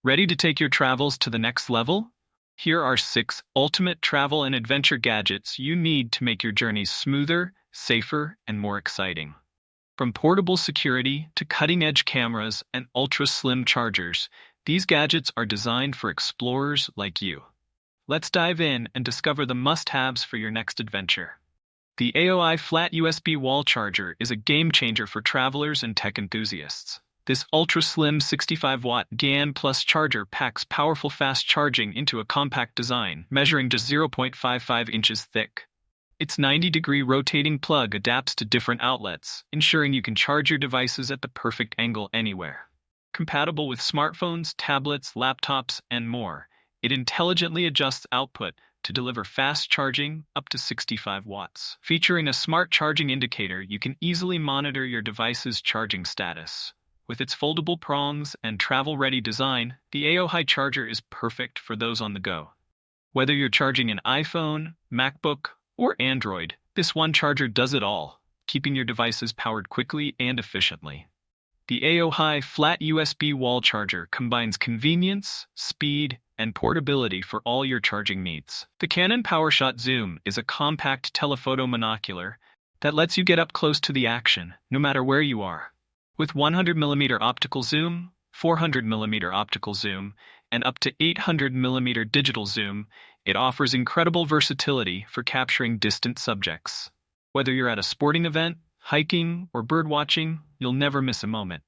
Ready to take your travels to the next level? Here are 6 ultimate travel and adventure gadgets you need to make your journeys smoother, safer, and more exciting. From portable security to cutting-edge cameras and ultra-slim chargers, these gadgets are designed for explorers like you. Let's dive in and discover the must-haves for your next adventure. The AOHI flat USB wall charger is a game-changer for travelers and tech enthusiasts. This ultra-slim 65-watt GaN plus charger packs powerful fast charging into a compact design, measuring just 0.55 inches thick. Its 90-degree rotating plug adapts to different outlets, ensuring you can charge your devices at the perfect angle anywhere. Compatible with smartphones, tablets, laptops, and more, it intelligently adjusts output to deliver fast charging up to 65 watts. Featuring a smart charging indicator, you can easily monitor your device's charging status. With its foldable prongs and travel-ready design, the AOHI charger is perfect for those on the go. Whether you're charging an iPhone, MacBook, or Android, this one charger does it all, keeping your devices powered quickly and efficiently. The AOHI flat USB wall charger combines convenience, speed, and portability for all your charging needs. The Canon PowerShot Zoom is a compact telephoto monocular that lets you get up close to the action, no matter where you are. With 100mm optical zoom, 400mm optical zoom, and up to 800mm digital zoom, it offers incredible versatility for capturing distant subjects. Whether you're at a sporting event, hiking, or birdwatching, you'll never miss a moment.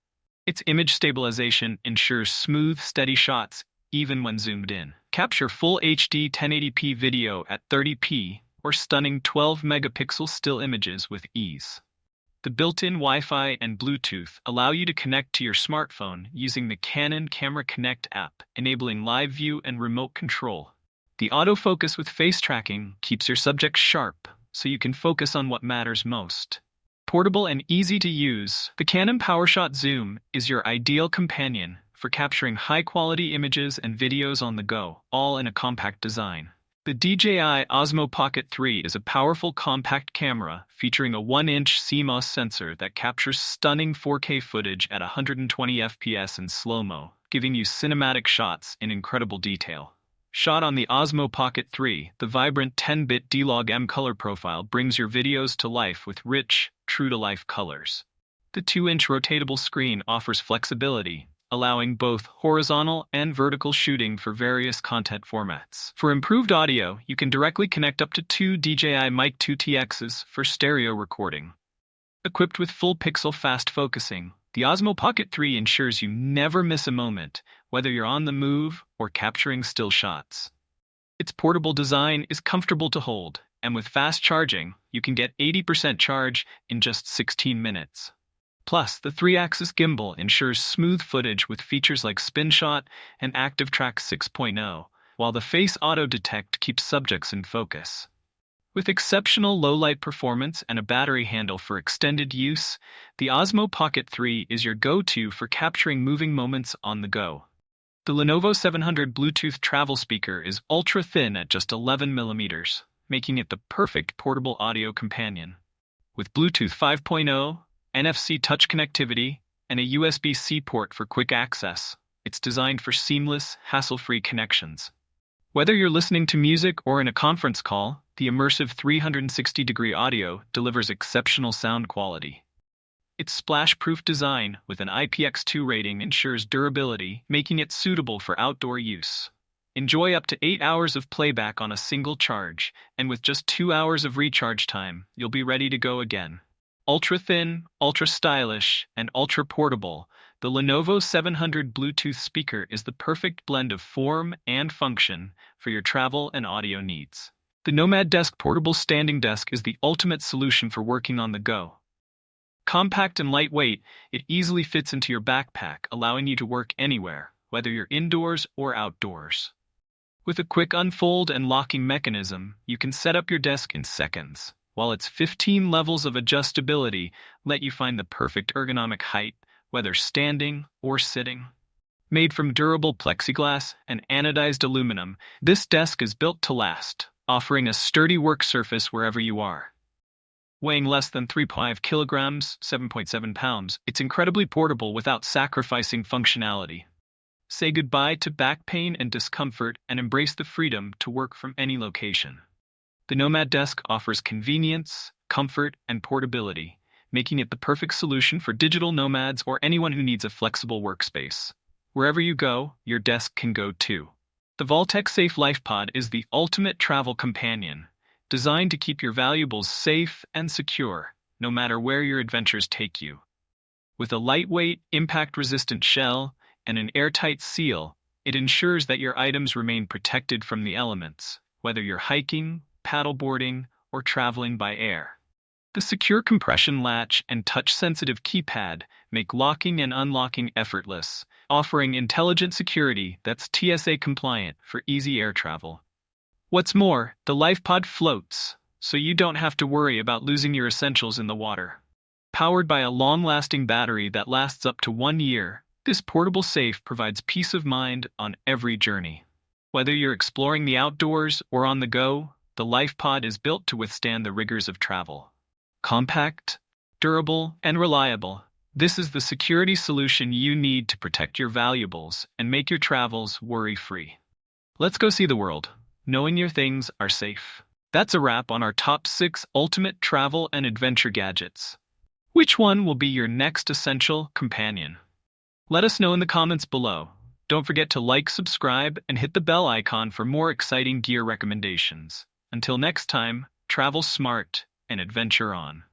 Its image stabilization ensures smooth, steady shots even when zoomed in. Capture full HD 1080p video at 30p or stunning 12-megapixel still images with ease. The built-in Wi-Fi and Bluetooth allow you to connect to your smartphone using the Canon Camera Connect app, enabling live view and remote control. The autofocus with face tracking keeps your subject sharp, so you can focus on what matters most. Portable and easy to use, the Canon PowerShot Zoom is your ideal companion for capturing high-quality images and videos on the go, all in a compact design. The DJI Osmo Pocket 3 is a powerful compact camera featuring a 1-inch CMOS sensor that captures stunning 4K footage at 120 FPS in slow-mo, giving you cinematic shots in incredible detail. Shot on the Osmo Pocket 3, the vibrant 10-bit D-Log M color profile brings your videos to life with rich, true-to-life colors. The 2-inch rotatable screen offers flexibility, allowing both horizontal and vertical shooting for various content formats. For improved audio, you can directly connect up to 2 DJI Mic 2 TXs for stereo recording. Equipped with full-pixel fast focusing, the Osmo Pocket 3 ensures you never miss a moment, whether you're on the move or capturing still shots. Its portable design is comfortable to hold, and with fast charging, you can get 80% charge in just 16 minutes. Plus, the 3-axis gimbal ensures smooth footage with features like Spin Shot and Active Track 6.0, while the Face Auto Detect keeps subjects in focus. With exceptional low-light performance and a battery handle for extended use, the Osmo Pocket 3 is your go-to for capturing moving moments on the go. The Lenovo 700 Bluetooth travel speaker is ultra-thin at just 11 millimeters, making it the perfect portable audio companion. With Bluetooth 5.0, NFC touch connectivity, and a USB-C port for quick access, it's designed for seamless, hassle-free connections. Whether you're listening to music or in a conference call, the immersive 360-degree audio delivers exceptional sound quality. Its splash-proof design with an IPX2 rating ensures durability, making it suitable for outdoor use. Enjoy up to 8 hours of playback on a single charge, and with just 2 hours of recharge time, you'll be ready to go again. Ultra-thin, ultra-stylish, and ultra-portable, the Lenovo 700 Bluetooth speaker is the perfect blend of form and function for your travel and audio needs. The Nomad Desk portable standing desk is the ultimate solution for working on the go. Compact and lightweight, it easily fits into your backpack, allowing you to work anywhere, whether you're indoors or outdoors. With a quick unfold and locking mechanism, you can set up your desk in seconds, while its 15 levels of adjustability let you find the perfect ergonomic height, whether standing or sitting. Made from durable plexiglass and anodized aluminum, this desk is built to last, offering a sturdy work surface wherever you are. Weighing less than 3.5 kilograms, 7.7 pounds, it's incredibly portable without sacrificing functionality. Say goodbye to back pain and discomfort and embrace the freedom to work from any location. The Nomad Desk offers convenience, comfort, and portability, making it the perfect solution for digital nomads or anyone who needs a flexible workspace. Wherever you go, your desk can go too. The Vaultek Safe LifePod is the ultimate travel companion, designed to keep your valuables safe and secure, no matter where your adventures take you. With a lightweight, impact-resistant shell and an airtight seal, it ensures that your items remain protected from the elements, whether you're hiking, paddleboarding, or traveling by air. The secure compression latch and touch-sensitive keypad make locking and unlocking effortless, offering intelligent security that's TSA compliant for easy air travel. What's more, the LifePod floats, so you don't have to worry about losing your essentials in the water. Powered by a long-lasting battery that lasts up to 1 year, this portable safe provides peace of mind on every journey. Whether you're exploring the outdoors or on the go, the LifePod is built to withstand the rigors of travel. Compact, durable, and reliable, this is the security solution you need to protect your valuables and make your travels worry-free. Let's go see the world, knowing your things are safe. That's a wrap on our top 6 ultimate travel and adventure gadgets. Which one will be your next essential companion? Let us know in the comments below. Don't forget to like, subscribe, and hit the bell icon for more exciting gear recommendations. Until next time, travel smart and adventure on.